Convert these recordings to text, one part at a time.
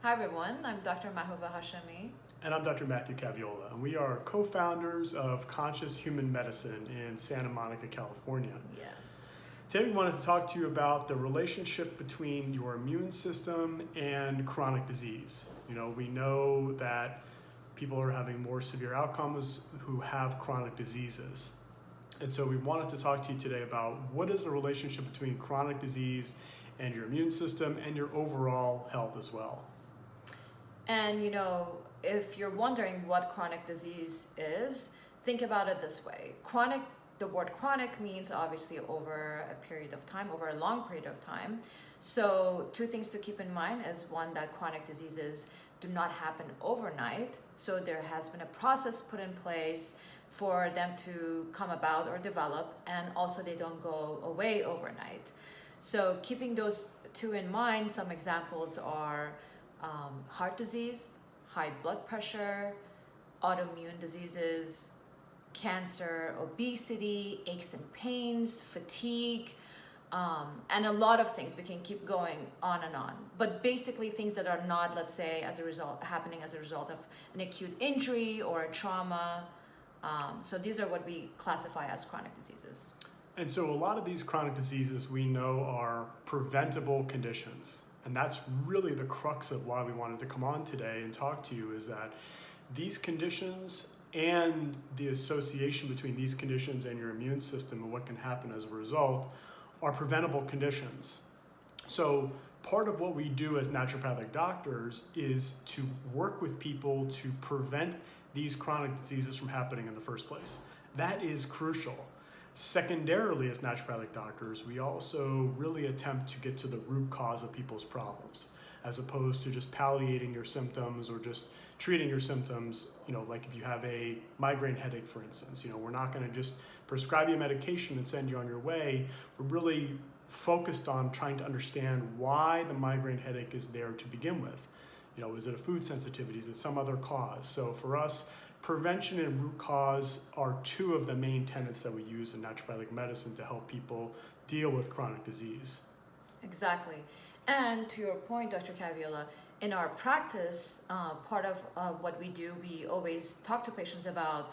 Hi everyone, I'm Dr. Mahouba Hashemi. And I'm Dr. Matthew Caviola, and we are co-founders of Conscious Human Medicine in Santa Monica, California. Yes. Today we wanted to talk to you about the relationship between your immune system and chronic disease. We know that people are having more severe outcomes who have chronic diseases. And so we wanted to talk to you today about what is the relationship between chronic disease and your immune system and your overall health as well. And if you're wondering what chronic disease is, think about it this way. The word chronic means obviously over a period of time, over a long period of time. So two things to keep in mind is one, that chronic diseases do not happen overnight. So there has been a process put in place for them to come about or develop, and also they don't go away overnight. So keeping those two in mind, some examples are heart disease, high blood pressure, autoimmune diseases, cancer, obesity, aches and pains, fatigue, and a lot of things. We can keep going on and on. But basically things that are not, let's say, happening as a result of an acute injury or a trauma. So these are what we classify as chronic diseases. And so a lot of these chronic diseases we know are preventable conditions. And that's really the crux of why we wanted to come on today and talk to you, is that these conditions and the association between these conditions and your immune system and what can happen as a result are preventable conditions. So part of what we do as naturopathic doctors is to work with people to prevent these chronic diseases from happening in the first place. That is crucial. Secondarily, as naturopathic doctors, we also really attempt to get to the root cause of people's problems, as opposed to just palliating your symptoms or just treating your symptoms. Like if you have a migraine headache, for instance, we're not going to just prescribe you medication and send you on your way. We're really focused on trying to understand why the migraine headache is there to begin with. Is it a food sensitivity? Is it some other cause? So for us, prevention and root cause are two of the main tenets that we use in naturopathic medicine to help people deal with chronic disease. Exactly. And to your point, Dr. Caviola, in our practice, part of what we do, we always talk to patients about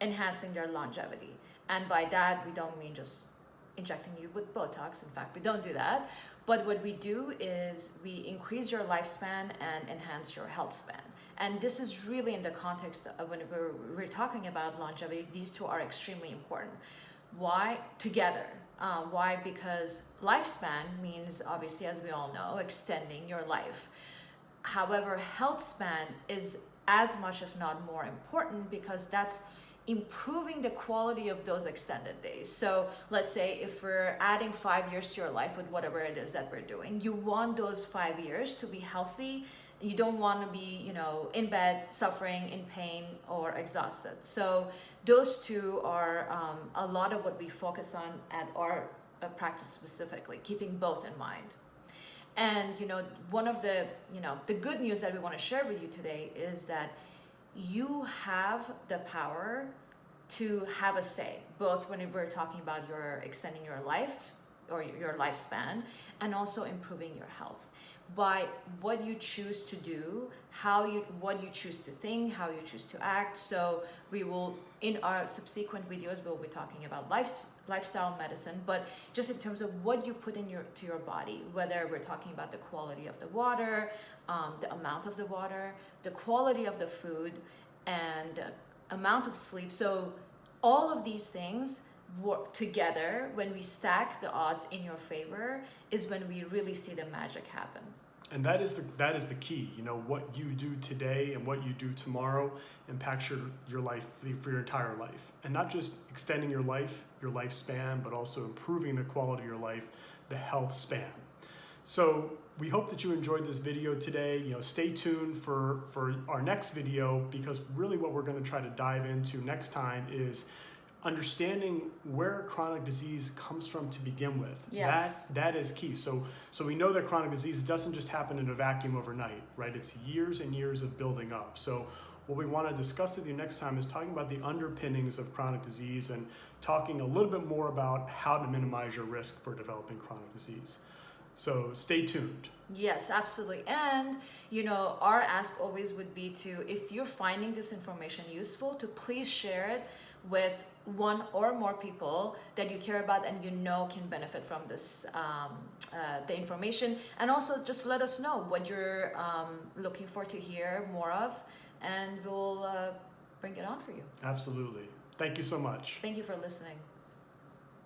enhancing their longevity. And by that, we don't mean just injecting you with Botox. In fact, we don't do that. But what we do is we increase your lifespan and enhance your health span. And this is really in the context of when we're talking about longevity, these two are extremely important. Why? Together. Why? Because lifespan means, obviously, as we all know, extending your life. However, health span is as much, if not more important, because that's improving the quality of those extended days. So let's say if we're adding 5 years to your life with whatever it is that we're doing, you want those 5 years to be healthy. You don't want to be, in bed, suffering, in pain, or exhausted. So those two are a lot of what we focus on at our practice specifically, keeping both in mind. And, one of the good news that we want to share with you today is that you have the power to have a say, both when we're talking about your extending your life or your lifespan, and also improving your health by what you choose to do, what you choose to think, how you choose to act. So we will, in our subsequent videos, we'll be talking about lifestyle medicine, but just in terms of what you put to your body, whether we're talking about the quality of the water, the amount of the water, the quality of the food, and amount of sleep. So all of these things work together. When we stack the odds in your favor is when we really see the magic happen. And that is the key. What you do today and what you do tomorrow impacts your life for your entire life. And not just extending your life, your lifespan, but also improving the quality of your life, the health span. So we hope that you enjoyed this video today. Stay tuned for our next video, because really what we're going to try to dive into next time is understanding where chronic disease comes from to begin with. Yes. That is key. So we know that chronic disease doesn't just happen in a vacuum overnight, right? It's years and years of building up. So what we want to discuss with you next time is talking about the underpinnings of chronic disease and talking a little bit more about how to minimize your risk for developing chronic disease. So stay tuned. Yes, absolutely. And, our ask always would be to, if you're finding this information useful, to please share it with one or more people that you care about and can benefit from this, the information. And also just let us know what you're looking for to hear more of, and we'll bring it on for you. Absolutely. Thank you so much. Thank you for listening.